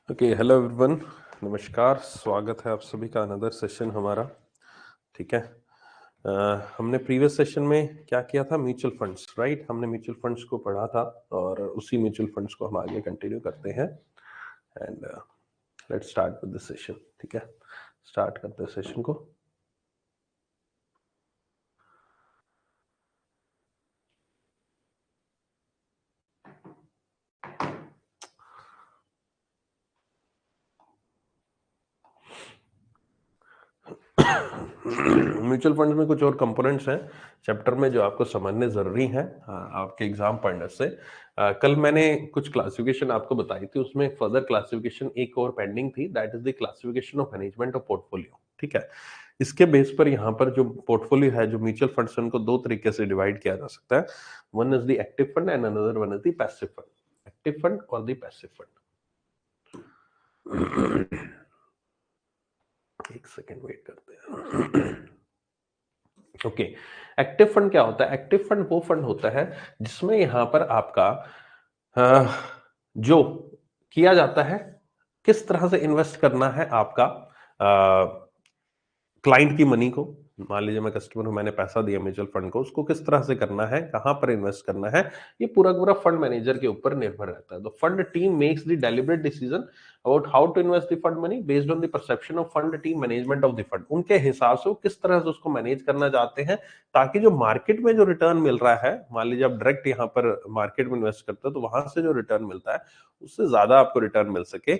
Okay, hello everyone. नमस्कार, स्वागत है आप सभी का अनदर सेशन हमारा। ठीक है। हमने प्रीवियस सेशन में क्या किया था? Mutual funds, right? हमने म्यूचुअल फंड्स को पढ़ा था और उसी म्यूचुअल फंड्स को हम आगे कंटिन्यू करते हैं। And let's start with this session. ठीक है, स्टार्ट करते हैं सेशन को। म्यूचुअल फंड में कुछ और कंपोनेंट्स हैं चैप्टर में जो आपको समझने जरूरी हैं आपके एग्जाम पढ़ने से। कल मैंने कुछ क्लासिफिकेशन आपको बताई थी, उसमें फर्दर क्लासिफिकेशन एक और पेंडिंग थी, that is the classification of management of portfolio. ठीक है, इसके बेस पर यहाँ पर जो पोर्टफोलियो है, जो म्यूचुअल फंड्स, उनको दो तरीके से डिवाइड किया जा सकता है। One is the active fund and another one is the passive fund. Active fund और द पैसिव फंड। एक सेकेंड वेट करते हैं। ओके, एक्टिव फंड क्या होता है? एक्टिव फंड वो फंड होता है जिसमें यहां पर आपका जो किया जाता है, किस तरह से इन्वेस्ट करना है आपका क्लाइंट की मनी को। मान लीजिए मैं कस्टमर हूं, मैंने पैसा दिया म्यूचुअल फंड को, उसको किस तरह से करना है, कहां पर इन्वेस्ट करना है, ये पूरा पूरा फंड मैनेजर के ऊपर निर्भर रहता है। तो fund team makes the deliberate decision about how to invest the fund money based on the perception of fund team management of the fund. उनके हिसाब से वो किस तरह से उसको मैनेज करना चाहते हैं, ताकि जो मार्केट में जो रिटर्न मिल रहा है, मान लीजिए आप डायरेक्ट यहाँ पर मार्केट में इन्वेस्ट करते हो, तो वहां से जो रिटर्न मिलता है उससे ज्यादा आपको रिटर्न मिल सके,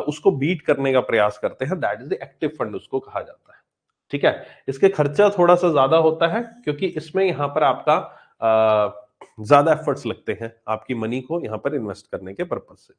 उसको बीट करने का प्रयास करते हैं। That is the active fund उसको कहा जाता है। ठीक है, इसके खर्चा थोड़ा सा ज्यादा होता है क्योंकि इसमें यहां पर आपका ज्यादा एफर्ट्स लगते हैं आपकी मनी को यहां पर इन्वेस्ट करने के पर्पज से।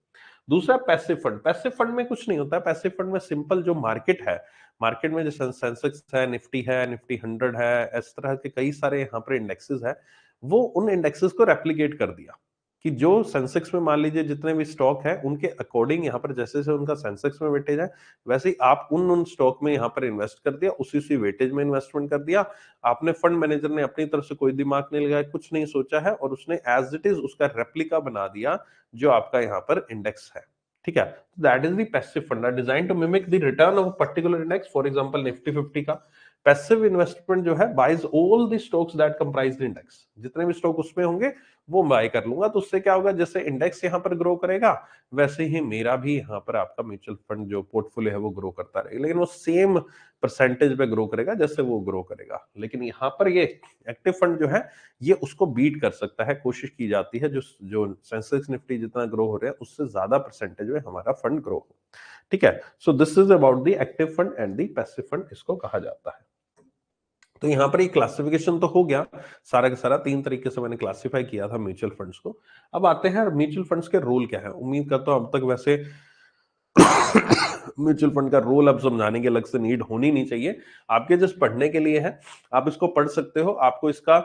दूसरा पैसिव फंड। पैसिव फंड में कुछ नहीं होता है। पैसिव फंड में सिंपल जो मार्केट है, मार्केट में जैसे सेंसेक्स है, निफ्टी 100 है, इस तरह के कई सारे यहाँ पर इंडेक्सेस है, वो उन इंडेक्सेस को रेप्लिकेट कर दिया कि जो सेंसेक्स में मान लीजिए जितने भी स्टॉक है उनके अकॉर्डिंग यहाँ पर जैसे जैसे उनका सेंसेक्स में वेटेज है, वैसे ही आप उन स्टॉक में यहाँ पर इन्वेस्ट कर दिया, उसी उसी वेटेज में इन्वेस्टमेंट कर दिया आपने। फंड मैनेजर ने अपनी तरफ से कोई दिमाग नहीं लगाया, कुछ नहीं सोचा है, और उसने एज इट इज उसका रेप्लिका बना दिया जो आपका यहाँ पर इंडेक्स है। ठीक है, that is the passive fund design to mimic the return of particular index. For example Nifty 50 का पैसिव इन्वेस्टमेंट जो है buys all the stocks that comprise the index. जितने भी स्टॉक उसमें होंगे वो बाय कर लूंगा। तो उससे क्या होगा, जैसे इंडेक्स यहाँ पर ग्रो करेगा वैसे ही मेरा भी यहाँ पर आपका म्यूचुअल फंड जो पोर्टफोलियो है वो ग्रो करता रहेगा, लेकिन वो सेम परसेंटेज पे ग्रो करेगा जैसे वो ग्रो करेगा। लेकिन यहाँ पर ये एक्टिव फंड जो है ये उसको बीट कर सकता है। कोशिश की जाती है जो जो सेंसेक्स निफ्टी जितना ग्रो हो रहा है उससे ज्यादा परसेंटेज में हमारा फंड ग्रो हो। ठीक है, so this is about the active fund and the passive fund, इसको कहा जाता है। तो यहां पर ये क्लासिफिकेशन तो हो गया सारा का सारा, तीन तरीके से मैंने क्लासिफाई किया था म्यूचुअल फंड्स को। अब आते हैं म्यूचुअल फंड्स के रोल क्या है। उम्मीद करता हूं अब तक वैसे म्यूचुअल फंड का रोल अब समझाने की अलग से नीड होनी नहीं चाहिए, आपके जस्ट पढ़ने के लिए है। आप इसको पढ़ सकते हो, आपको इसका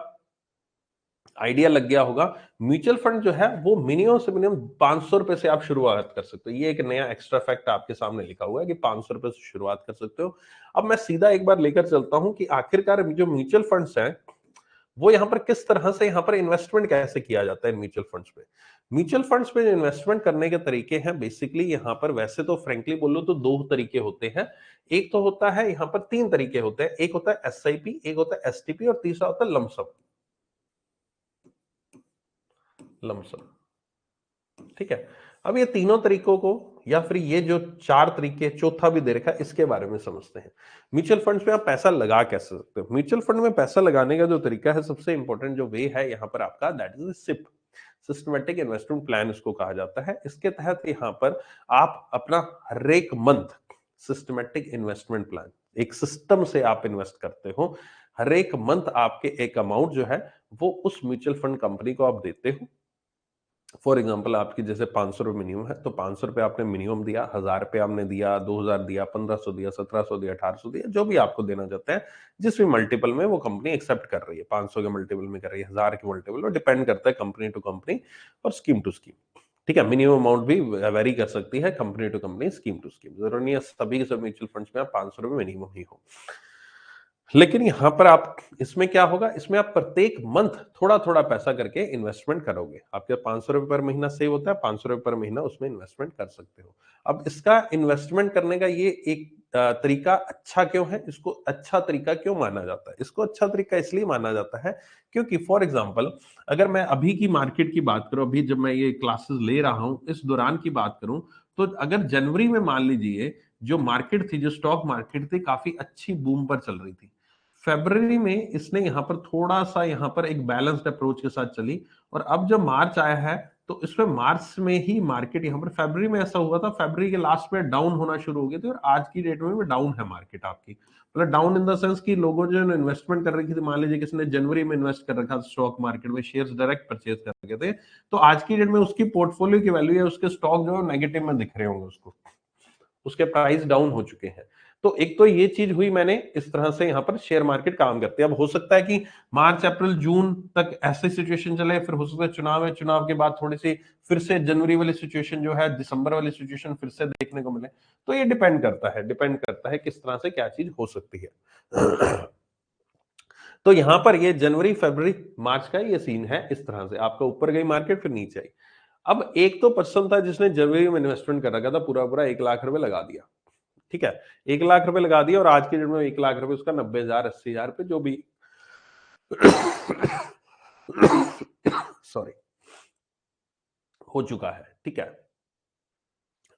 आइडिया लग गया होगा। म्यूचुअल फंड जो है वो मिनिमम से मिनिमम 500 रुपए से आप शुरुआत कर सकते हो। ये एक नया एक्स्ट्रा फैक्ट आपके सामने लिखा हुआ है कि 500 रुपए से शुरुआत कर सकते हो। अब मैं सीधा एक बार लेकर चलता हूं कि आखिरकार जो म्यूचुअल फंड्स हैं वो यहां पर किस तरह से, यहां पर इन्वेस्टमेंट कैसे किया जाता है म्यूचुअल फंड्स पे। म्यूचुअल फंड्स पे जो इन्वेस्टमेंट करने के तरीके हैं बेसिकली यहां पर, वैसे तो फ्रेंकली बोलो तो दो तरीके होते हैं। एक तो होता है, यहां पर तीन तरीके होते हैं। एक होता है एसआईपी, एक होता है एसटीपी और तीसरा होता है लमसम। लमसम, ठीक है। अब ये तीनों तरीकों को, या फिर ये जो चार तरीके, चौथा भी दे रखा है, इसके बारे में समझते हैं। म्यूचुअल फंड्स में आप पैसा लगा कैसे सकते हो। म्यूचुअल फंड में पैसा लगाने का जो तरीका है, सबसे इंपॉर्टेंट जो वे है यहाँ पर आपका, that is SIP, systematic investment plan इसको कहा जाता है। इसके तहत यहाँ पर आप अपना हर एक मंथ सिस्टमेटिक इन्वेस्टमेंट प्लान, एक सिस्टम से आप इन्वेस्ट करते हो। हर एक मंथ आपके एक अमाउंट जो है वो उस म्यूचुअल फंड कंपनी को आप देते हो। फॉर एग्जाम्पल आपकी जैसे 500 रुपये मिनिमम है, तो 500 रुपये आपने मिनिमम दिया, 1000 रुपये आपने दिया, 2000 दिया, 1500 दिया, 1700 दिया, 1800 दिया, जो भी आपको देना चाहते हैं, जिस भी मल्टीपल में वो कंपनी एक्सेप्ट कर रही है। 500 के मल्टीपल में कर रही है, 1000 के मल्टीपल में, डिपेंड करता है कंपनी टू कंपनी और स्कीम टू स्कीम। ठीक है, मिनिमम अमाउंट भी वेरी कर सकती है company to company, scheme to scheme. जरूरी नहीं है सभी के सब म्यूचुअल फंड्स में आप 500 रुपये मिनिमम ही हो। लेकिन यहां पर आप इसमें क्या होगा, इसमें आप प्रत्येक मंथ थोड़ा थोड़ा पैसा करके इन्वेस्टमेंट करोगे। आपके 500 रुपए पर महीना सेव होता है, 500 रुपए पर महीना उसमें इन्वेस्टमेंट कर सकते हो। अब इसका इन्वेस्टमेंट करने का ये एक तरीका अच्छा क्यों है, इसको अच्छा तरीका क्यों माना जाता है? इसको अच्छा तरीका इसलिए माना जाता है क्योंकि फॉर एग्जाम्पल अगर मैं अभी की मार्केट की बात करूं, अभी जब मैं ये क्लासेस ले रहा हूं इस दौरान की बात करूं, तो अगर जनवरी में मान लीजिए जो मार्केट थी, जो स्टॉक मार्केट थी, काफी अच्छी बूम पर चल रही थी। फरवरी में इसने यहां पर थोड़ा सा यहां पर एक बैलेंस्ड अप्रोच के साथ चली, और अब जब मार्च आया है तो इसमें मार्च में ही मार्केट यहां पर, फरवरी में ऐसा हुआ था, फरवरी के लास्ट में डाउन होना शुरू हो गए थे, और आज की डेट में भी डाउन है मार्केट आपकी। मतलब डाउन इन द सेंस कि लोगों जो इन्वेस्टमेंट कर रखी थी, मान लीजिए किसी ने जनवरी में इन्वेस्ट कर रखा था स्टॉक मार्केट में, शेयर्स डायरेक्ट परचेज कर रखे थे, तो आज की डेट में उसकी पोर्टफोलियो की वैल्यू या उसके स्टॉक जो है नेगेटिव में दिख रहे होंगे उसको, उसके प्राइस डाउन हो चुके हैं। तो एक तो ये चीज हुई, मैंने इस तरह से यहां पर शेयर मार्केट काम करते हैं। अब हो सकता है कि मार्च अप्रैल जून तक ऐसी सिचुएशन चले, फिर हो सकता है चुनाव है, चुनाव के बाद थोड़ी सी फिर से जनवरी वाली सिचुएशन जो है, दिसंबर वाली सिचुएशन फिर से देखने को मिले। तो ये डिपेंड करता है किस तरह से क्या चीज हो सकती है। तो यहां पर ये जनवरी फरवरी मार्च का ये सीन है, इस तरह से आपका ऊपर गई मार्केट फिर नीचे आई। अब एक तो पर्सन था जिसने जनवरी में इन्वेस्टमेंट कर रखा था, पूरा पूरा 1 लाख रुपए लगा दिया। ठीक है, 1 लाख रुपए लगा दिया, और आज की डेट में 1 लाख रुपए उसका 90,000 80,000 पे जो भी सॉरी हो चुका है। ठीक है,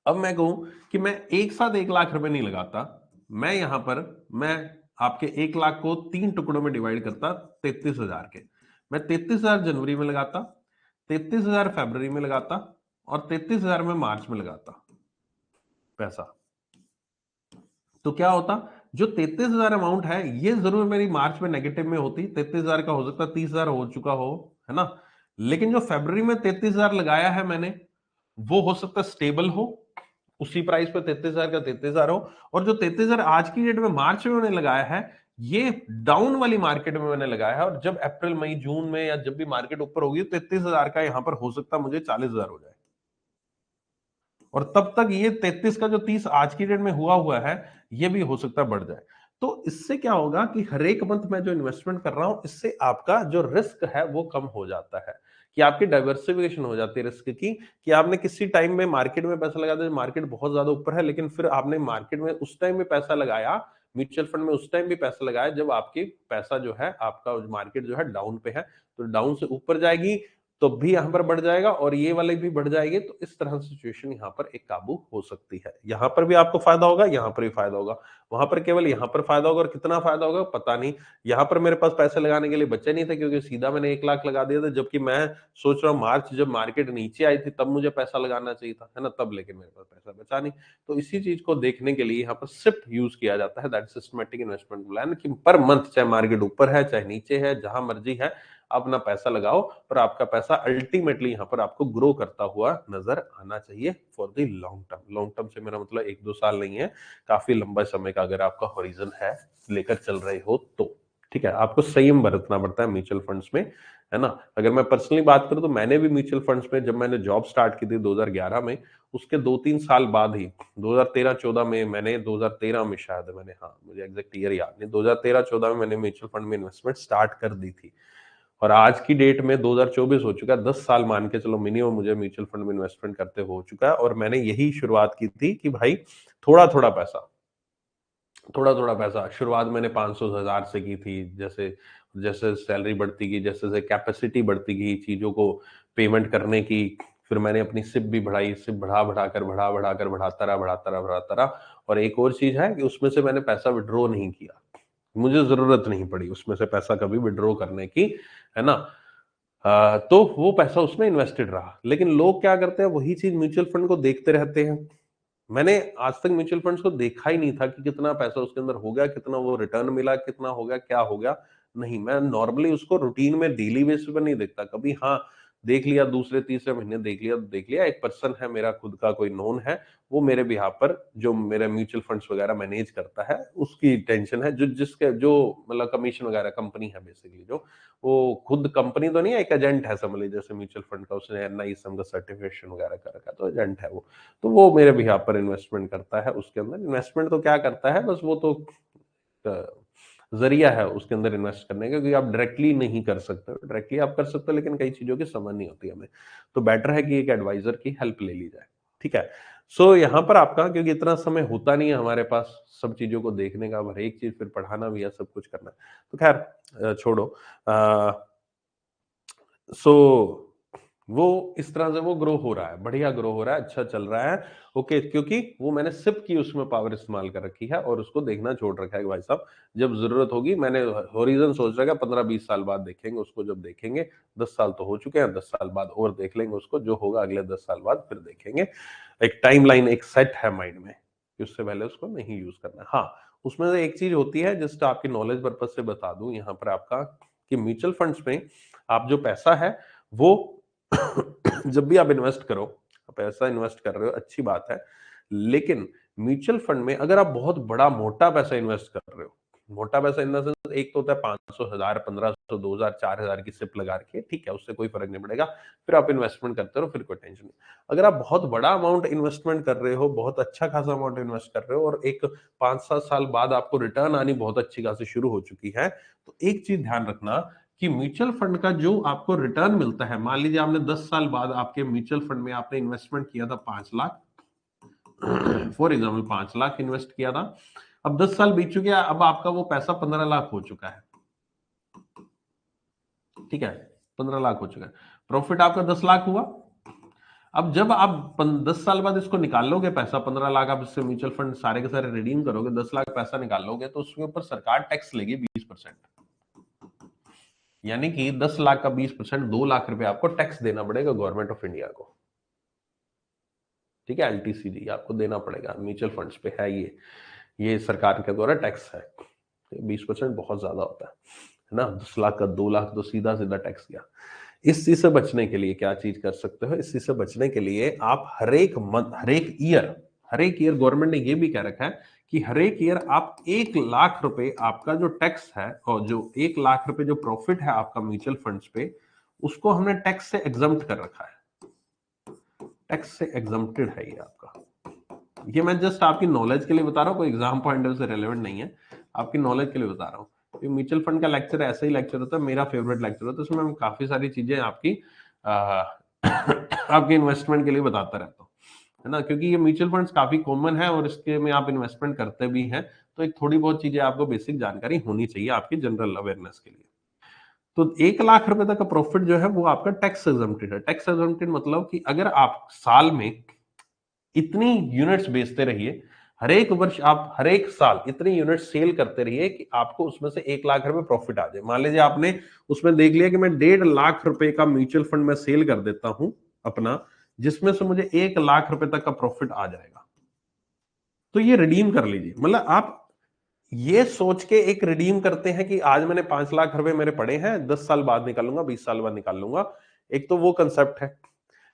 अब मैं कहूं कि मैं एक साथ 1 लाख रुपए नहीं लगाता, मैं यहां पर मैं आपके 1 लाख को 3 टुकड़ों में डिवाइड करता, 33,000 के। मैं 33,000 जनवरी में लगाता, 33,000 फरवरी में लगाता, और 33,000 में मार्च में लगाता पैसा। तो क्या होता, जो 33,000 अमाउंट है ये जरूर मेरी मार्च में नेगेटिव में होती, 33,000 का हो सकता है 30,000 हो चुका हो, है ना। लेकिन जो फरवरी में 33,000 लगाया है मैंने, वो हो सकता है स्टेबल हो, उसी प्राइस पे 33,000 का 33,000 हो। और जो 33,000 आज की डेट में मार्च में मैंने लगाया है, ये डाउन वाली मार्केट में मैंने लगाया है, और जब अप्रैल मई जून में या जब भी मार्केट ऊपर होगी, 33,000 का यहां पर हो सकता है मुझे 40,000 हो जाए, और तब तक ये 33 का जो 30 आज की डेट में हुआ है, ये भी हो सकता है बढ़ जाए। तो इससे क्या होगा कि हर एक मंथ में जो इन्वेस्टमेंट कर रहा हूं, इससे आपका जो रिस्क है वो कम हो जाता है, कि आपकी डाइवर्सिफिकेशन हो जाती है रिस्क की, कि आपने किसी टाइम में मार्केट में पैसा लगा दिया, मार्केट बहुत ज्यादा ऊपर है, लेकिन फिर आपने मार्केट में उस टाइम में पैसा लगाया, म्यूचुअल फंड में उस टाइम भी पैसा लगाया जब आपकी पैसा जो है, आपका मार्केट जो है डाउन पे है, तो डाउन से ऊपर जाएगी तो भी यहां पर बढ़ जाएगा, और ये वाले भी बढ़ जाएंगे, तो इस तरह से सिचुएशन यहां पर एक काबू हो सकती है। यहां पर भी आपको फायदा होगा, यहां पर भी फायदा होगा, वहां पर केवल यहां पर फायदा होगा, और कितना फायदा होगा पता नहीं। यहां पर मेरे पास पैसे लगाने के लिए बचे नहीं थे, क्योंकि सीधा मैंने 1 लाख लगा दिया था, जबकि मैं सोच रहा हूँ मार्च जब मार्केट नीचे आई थी तब मुझे पैसा लगाना चाहिए था, है ना, तब, लेकिन मेरे पास पैसा बचा नहीं। तो इसी चीज को देखने के लिए यहाँ पर सिर्फ यूज किया जाता है, दैट सिस्टमेटिक इन्वेस्टमेंट प्लान, कि पर मंथ चाहे मार्केट ऊपर है चाहे नीचे है, जहां मर्जी है अपना पैसा लगाओ, पर आपका पैसा अल्टीमेटली यहां पर आपको ग्रो करता हुआ नजर आना चाहिए for the long term. Long term से मेरा मतलब 1-2 साल नहीं है, काफी लंबा समय का अगर आपका हॉरिजन है, लेकर चल रहे हो तो। ठीक है, आपको संयम बरतना पड़ता है म्यूचुअल फंड्स में, है ना। अगर मैं पर्सनली बात करूं तो मैंने भी म्यूचुअल फंड्स में, जब मैंने जॉब स्टार्ट की थी 2011 में, उसके 2-3 साल बाद ही 2013-14 में मैंने, 2013 में शायद मैंने, हाँ मुझे एग्जैक्ट ईयर याद नहीं, 2013-14 में मैंने म्यूचुअल फंड में इन्वेस्टमेंट स्टार्ट कर दी थी। और आज की डेट में 2024 हो चुका है, 10 साल मान के चलो मिनिमम मुझे म्यूचुअल फंड में इन्वेस्टमेंट करते हो चुका है, और मैंने यही शुरुआत की थी कि भाई थोड़ा थोड़ा पैसा, थोड़ा थोड़ा पैसा, शुरुआत मैंने 500 1000 से की थी, जैसे जैसे सैलरी बढ़ती गई, जैसे जैसे कैपेसिटी बढ़ती गई चीजों को पेमेंट करने की, फिर मैंने अपनी सिप भी बढ़ाई, सिप बढ़ा बढ़ा कर बढ़ाता रहा। और एक और चीज है कि उसमें से मैंने पैसा विड्रॉ नहीं किया, मुझे जरूरत नहीं पड़ी उसमें से पैसा कभी विड्रॉ करने की, है ना। तो वो पैसा उसमें इन्वेस्टेड रहा। लेकिन लोग क्या करते हैं, वही चीज म्यूचुअल फंड को देखते रहते हैं। मैंने आज तक म्यूचुअल फंड्स को देखा ही नहीं था कि कितना पैसा उसके अंदर हो गया, कितना वो रिटर्न मिला, कितना हो गया, क्या हो गया। नहीं, मैं नॉर्मली उसको रूटीन में डेली बेसिस पर नहीं देखता कभी। हाँ, देख लिया दूसरे तीसरे महीने, देख लिया तो देख लिया, एक पर्सन है मेरा खुद का कोई नोन है, वो मेरे बिहाफ पर जो मेरे म्यूचुअल फंड्स वगैरह मैनेज करता है, उसकी टेंशन है, जो जिसके जो मतलब कमीशन वगैरह, कंपनी है बेसिकली, जो वो खुद कंपनी तो नहीं है, एक एजेंट है समझ लीजिए, जैसे म्यूचुअल फंड का उसने एनआईएसएम का सर्टिफिकेशन वगैरह कर रखा है, तो एजेंट है वो। तो वो मेरे बिहाफ पर इन्वेस्टमेंट करता है, उसके अंदर इन्वेस्टमेंट तो क्या करता है, बस वो तो जरिया है उसके अंदर इन्वेस्ट करने का, क्योंकि आप डायरेक्टली नहीं कर सकते, डायरेक्टली आप कर सकते हो लेकिन कई चीजों की समझ नहीं होती हमें, तो बेटर है कि एक एडवाइजर की हेल्प ले ली जाए। ठीक है। सो यहाँ पर आपका, क्योंकि इतना समय होता नहीं है हमारे पास सब चीजों को देखने का, अब हर एक चीज फिर पढ़ाना भी है, सब कुछ करना है, तो खैर छोड़ो। सो वो इस तरह से वो ग्रो हो रहा है, बढ़िया ग्रो हो रहा है, अच्छा चल रहा है। ओके, क्योंकि वो मैंने सिप की उसमें पावर इस्तेमाल कर रखी है और उसको देखना छोड़ रखा है कि भाई साहब जब जरूरत होगी, मैंने होरिजन सोच रखा है 15-20 साल बाद देखेंगे उसको, जब देखेंगे 10 साल तो हो चुके हैं, 10 साल बाद और देख लेंगे उसको, जो होगा अगले 10 साल बाद फिर देखेंगे। एक टाइमलाइन एक सेट है माइंड में कि उससे पहले उसको नहीं यूज करना। हाँ, उसमें से एक चीज होती है, जस्ट आपकी नॉलेज पर्पज से बता दूं यहाँ पर आपका, कि म्यूचुअल फंड्स में आप जो पैसा है वो जब भी आप इन्वेस्ट करो, पैसा इन्वेस्ट कर रहे हो अच्छी बात है, लेकिन म्यूचुअल फंड में अगर आप बहुत बड़ा मोटा पैसा इन्वेस्ट कर रहे हो, मोटा पैसा इन द सेंस, एक तो होता है 500, 1000, 1500, 2000, 4000 की सिप लगा के, ठीक है, उससे कोई फर्क नहीं पड़ेगा, फिर आप इन्वेस्टमेंट करते रहो, फिर कोई टेंशन नहीं। अगर आप बहुत बड़ा अमाउंट इन्वेस्टमेंट कर रहे हो, बहुत अच्छा खासा अमाउंट इन्वेस्ट कर रहे हो, और एक 5-7 साल बाद आपको रिटर्न आनी बहुत अच्छी खासी शुरू हो चुकी है, तो एक चीज ध्यान रखना कि म्यूचुअल फंड का जो आपको रिटर्न मिलता है, मान लीजिए आपने 10 साल बाद आपके म्यूचुअल फंड में आपने इन्वेस्टमेंट किया था 5 lakh, for example 5 lakh invest किया था, अब 10 साल बीत चुके हैं, अब आपका वो पैसा 15 लाख हो चुका है। ठीक है, 15 लाख हो चुका है, प्रॉफिट आपका 10 लाख हुआ। अब जब आप 10 साल बाद इसको निकाल लोगे पैसा, 15 लाख आप इससे म्यूचुअल फंड सारे के सारे रिडीम करोगे, 10 लाख पैसा निकाल लोगे, तो उसके ऊपर सरकार टैक्स लेगी 20%। यानी कि 10 लाख का 20%, 2 लाख रुपए आपको टैक्स देना पड़ेगा गवर्नमेंट ऑफ इंडिया को। ठीक है, एलटीसीडी आपको देना पड़ेगा, म्यूचुअल फंड्स पे है ये सरकार के द्वारा टैक्स है। 20% बहुत ज्यादा होता है ना, 10 लाख का 2 लाख तो सीधा सीधा टैक्स गया। इस चीज से बचने के लिए क्या चीज कर सकते हो, इस चीज से बचने के लिए आप हर एक ईयर गवर्नमेंट ने ये भी कह रखा है कि हर एक ईयर आप 1 लाख रुपए आपका जो टैक्स है, और जो 1 लाख रुपए जो प्रॉफिट है आपका म्यूचुअल फंड्स पे, उसको हमने टैक्स से एग्जम्प्ट कर रखा है, टैक्स से एग्जम्प्टेड है ये आपका। ये मैं जस्ट आपकी नॉलेज के लिए बता रहा हूँ, कोई एग्जाम पॉइंट ऑफ से रेलेवेंट नहीं है, आपकी नॉलेज के लिए बता रहा हूँ। म्यूचुअल फंड का लेक्चर ऐसा ही लेक्चर होता है, मेरा फेवरेट लेक्चर होता है, उसमें मैं काफी सारी चीजें आपकी आपके इन्वेस्टमेंट के लिए बताता रहता हूँ, है ना, क्योंकि ये म्यूचुअल फंड्स काफी कॉमन है और इसके में आप इन्वेस्टमेंट करते भी हैं, तो एक थोड़ी बहुत चीजें आपको बेसिक जानकारी होनी चाहिए आपकी जनरल अवेयरनेस के लिए। तो 1 लाख रुपए तक का प्रॉफिट जो है वो आपका टैक्स एग्जम्प्टेड है। टैक्स एग्जम्प्टेड मतलब कि अगर आप साल में इतनी यूनिट्स बेचते रहिए, हर एक वर्ष आप हर एक साल इतनी यूनिट सेल करते रहिए कि आपको उसमें से 1 लाख रुपए प्रॉफिट आ जाए। मान लीजिए आपने उसमें देख लिया कि मैं 1.5 लाख रुपए का म्यूचुअल फंड में सेल कर देता हूं अपना, जिसमें से मुझे 1 लाख रुपए तक का प्रॉफिट आ जाएगा, तो ये रिडीम कर लीजिए। मतलब आप ये सोच के एक रिडीम करते हैं कि आज मैंने 5 लाख रुपए मेरे पड़े हैं, 10 साल बाद निकालूंगा, 20 साल बाद निकाल लूंगा, एक तो वो कंसेप्ट है।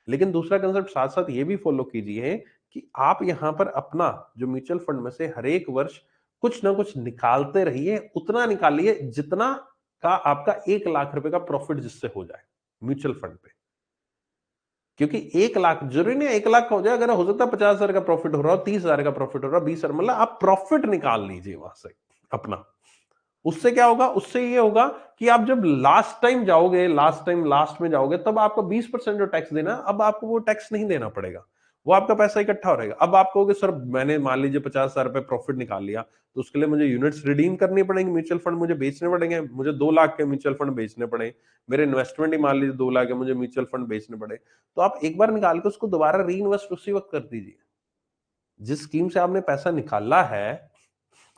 लेकिन दूसरा कंसेप्ट साथ साथ ये भी फॉलो कीजिए कि आप यहां पर अपना जो म्यूचुअल फंड में से हर एक वर्ष कुछ ना कुछ निकालते रहिए, उतना निकालिए जितना का आपका 1 लाख रुपए का प्रॉफिट जिससे हो जाए म्यूचुअल फंड पे। क्योंकि 1 लाख जरूरी नहीं 1 लाख का हो जाए, अगर हो सकता है 50,000 का प्रॉफिट हो रहा हो, 30,000 का प्रॉफिट हो रहा हो, 20,000, मतलब आप प्रॉफिट निकाल लीजिए वहां से अपना। उससे क्या होगा, उससे ये होगा कि आप जब लास्ट टाइम जाओगे, लास्ट में जाओगे, तब आपको 20% जो टैक्स देना, अब आपको वो टैक्स नहीं देना पड़ेगा, वो आपका पैसा इकट्ठा हो रहेगा। अब आप कहोगे सर मैंने मान लीजिए 50,000 रुपए प्रॉफिट निकाल लिया, तो उसके लिए मुझे यूनिट्स रिडीम करनी पड़ेंगी, म्यूचुअल फंड मुझे बेचने पड़ेंगे, मुझे 2 लाख के म्यूचुअल फंड बेचने पड़े, मेरे इन्वेस्टमेंट ही मान लीजिए 2 लाख है, मुझे म्यूचुअल फंड बेचने पड़े, तो आप एक बार निकाल के उसको दोबारा री इन्वेस्ट उसी वक्त कर दीजिए। जिस स्कीम से आपने पैसा निकाला है,